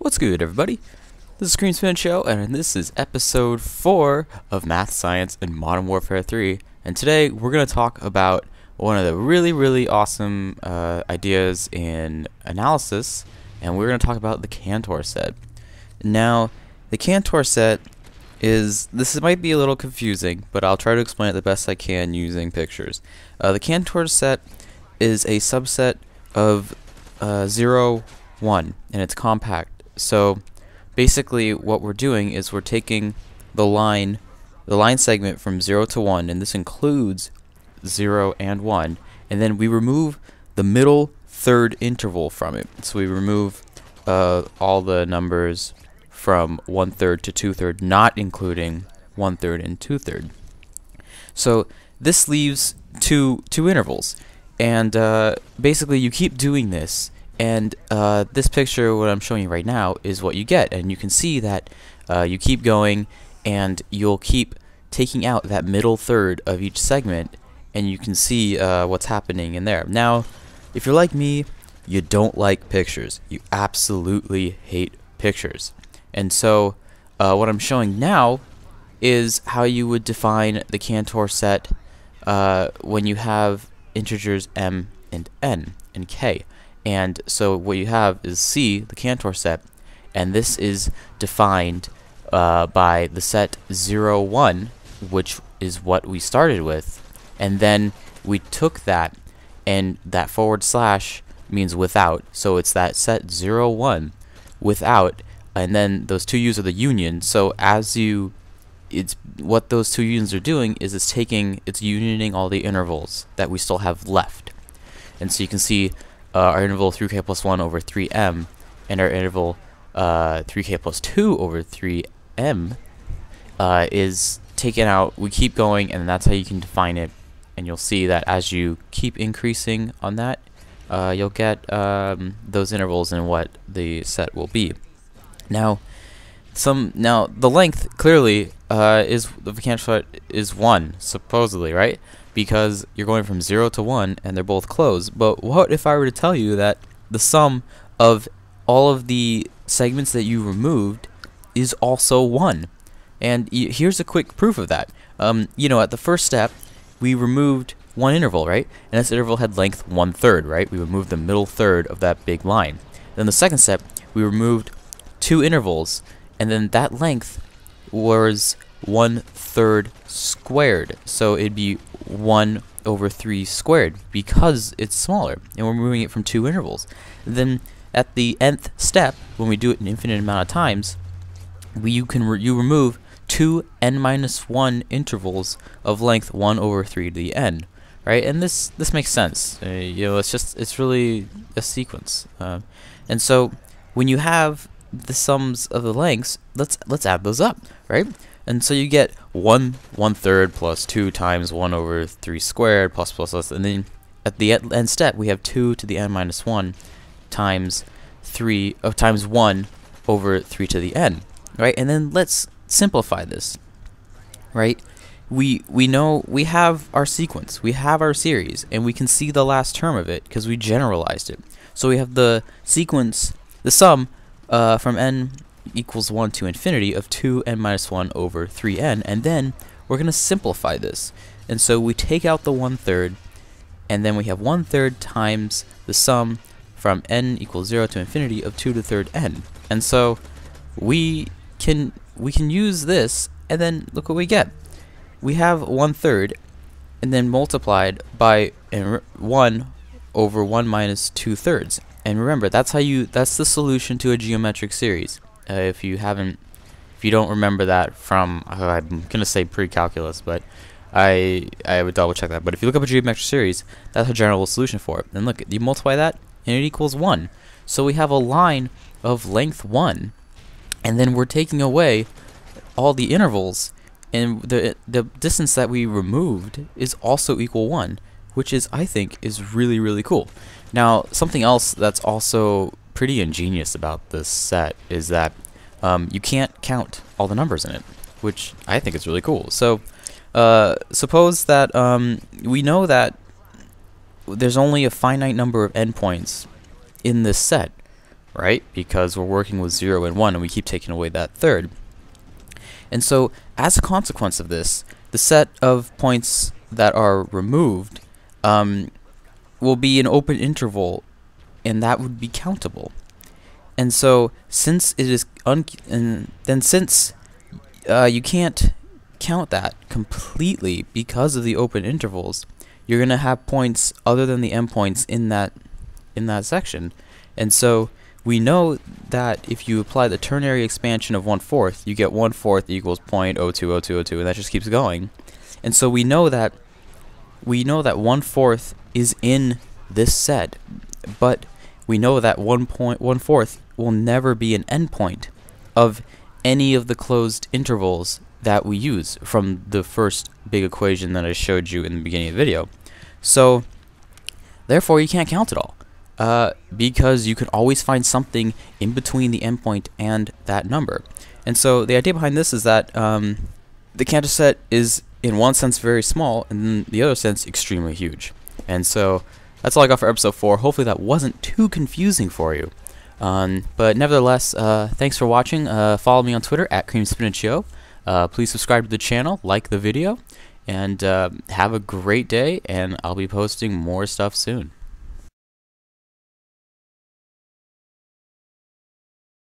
What's good, everybody? This is CreamSpinachYo, and this is episode 4 of Math, Science, and Modern Warfare 3. And today we're going to talk about one of the really awesome ideas in analysis, and we're going to talk about the Cantor set. Now, the Cantor set this might be a little confusing, but I'll try to explain it the best I can using pictures. The Cantor set is a subset of 0, 1, and it's compact. So basically what we're doing is we're taking the line segment from 0 to 1, and this includes 0 and 1, and then we remove the middle third interval from it. So we remove all the numbers from 1/3 to 2/3, not including 1/3 and 2/3. So this leaves two intervals, and basically you keep doing this, and this picture, what I'm showing you right now, is what you get. And you can see that you keep going, and you'll keep taking out that middle third of each segment, and you can see what's happening in there. Now, if you're like me, you don't like pictures. You absolutely hate pictures. And so what I'm showing now is how you would define the Cantor set when you have integers m and n and k. And so what you have is C, the Cantor set, and this is defined by the set 0, 1, which is what we started with, and then we took that, and that / means without, so it's that set 0, 1 without, and then those two U's are the union. So what those two unions are doing is it's unioning all the intervals that we still have left. And so you can see our interval 3k plus 1 over 3m and our interval 3k plus 2 over 3m is taken out. We keep going, and that's how you can define it. And you'll see that as you keep increasing on that, you'll get those intervals and what the set will be. Now the length clearly is the Cantor set is 1, supposedly, right? Because you're going from 0 to 1 and they're both closed. But what if I were to tell you that the sum of all of the segments that you removed is also 1? And here's a quick proof of that. At the first step, we removed one interval, right? And this interval had length 1/3, right? We removed the middle third of that big line. Then the second step, we removed 2 intervals, and then that length was 1/3 squared. So it'd be 1 over 3 squared because it's smaller, and we're moving it from 2 intervals. Then at the nth step, when we do it an infinite amount of times, you remove 2 n-1 intervals of length 1 over 3 to the n, right? And this makes sense. It's really a sequence. And so when you have the sums of the lengths, let's add those up, right? And so you get 1/3 plus 2 times 1 over 3 squared plus, and then at the end step we have 2 to the n-1 times 1 over 3 to the n, right? And then let's simplify this, right? We know we have our sequence, we have our series, and we can see the last term of it because we generalized it. So we have the sequence, the sum from n equals 1 to infinity of 2n-1 over 3n, and then we're going to simplify this. And so we take out the 1/3, and then we have 1/3 times the sum from n equals 0 to infinity of 2 to the 3rd n. And so we can use this, and then look what we get. We have 1/3 and then multiplied by 1 over 1 minus 2/3. And remember, that's the solution to a geometric series. If you don't remember that from, I'm gonna say pre-calculus, but I would double check that. But if you look up a geometric series, that's a general solution for it. And look, you multiply that, and it equals 1. So we have a line of length 1, and then we're taking away all the intervals, and the distance that we removed is also equal 1, which I think is really cool. Now, something else that's also pretty ingenious about this set is that you can't count all the numbers in it, which I think is really cool. So suppose that we know that there's only a finite number of endpoints in this set, right? Because we're working with 0 and 1, and we keep taking away that third. And so, as a consequence of this, the set of points that are removed will be an open interval, and that would be countable. And so, since it is since you can't count that completely because of the open intervals, you're gonna have points other than the endpoints in that section. And so we know that if you apply the ternary expansion of 1/4, you get 1/4 equals 0.020202, and that just keeps going. And so we know that 1/4 is in this set, but we know that 1/4 will never be an endpoint of any of the closed intervals that we use from the first big equation that I showed you in the beginning of the video. So therefore you can't count it all, because you can always find something in between the endpoint and that number. And so the idea behind this is that the Cantor set is in one sense very small, and in the other sense extremely huge. And so that's all I got for episode 4. Hopefully that wasn't too confusing for you. But nevertheless, thanks for watching. Follow me on Twitter at CreamSpinachYo. Please subscribe to the channel, like the video, and have a great day, and I'll be posting more stuff soon.